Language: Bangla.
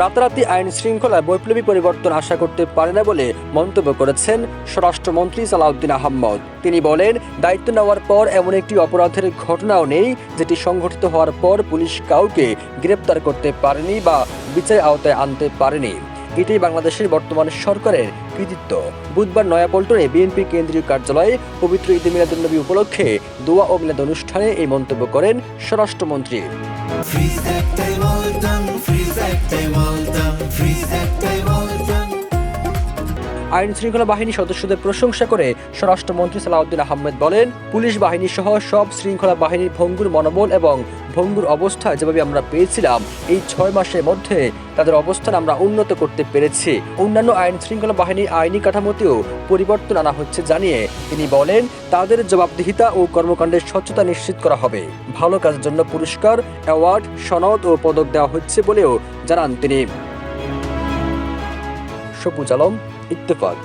রাতারাতি আইন শৃঙ্খলায় বৈপ্লবী পরিবর্তন আশা করতে পারে না বলে মন্তব্য করেছেন স্বরাষ্ট্রমন্ত্রী সালাউদ্দিন আহমদ। তিনি বলেন, দায়িত্ব নেওয়ার পর এমন একটি অপরাধের ঘটনাও নেই যেটি সংঘটিত হওয়ার পর পুলিশ কাউকে গ্রেপ্তার করতে পারেনি বা বিচারের আওতায় আনতে পারেনি। এটাই বাংলাদেশের বর্তমান সরকারের কৃতিত্ব। বুধবার নয়াপল্টনে বিএনপি কেন্দ্রীয় কার্যালয়ে পবিত্র ঈদে মিলাদুন্নবী উপলক্ষে দোয়া ও মিলাদ অনুষ্ঠানে এই মন্তব্য করেন স্বরাষ্ট্রমন্ত্রী। আইন শৃঙ্খলা বাহিনী সদস্যদের প্রশংসা করে স্বরাষ্ট্রমন্ত্রী সালাউদ্দিন আহমেদ বলেন, পুলিশ বাহিনী সহ সব শৃঙ্খলা বাহিনীর ভঙ্গুর মনোবল এবং ভঙ্গুর অবস্থা যেভাবে আমরা পেয়েছিলাম, এই 6 মাসের মধ্যে তাদের অবস্থান আমরা উন্নত করতে পেরেছি। অন্যান্য আইন শৃঙ্খলা বাহিনীর আইনি কাঠামোতেও পরিবর্তন আনা হচ্ছে জানিয়ে তিনি বলেন, তাদের জবাবদিহিতা ও কর্মকাণ্ডের স্বচ্ছতা নিশ্চিত করা হবে। ভালো কাজের জন্য পুরস্কার, অ্যাওয়ার্ড, সনদ ও পদক দেওয়া হচ্ছে বলেও জানান তিনি। সবুজ আলম, ইত্তেফাক।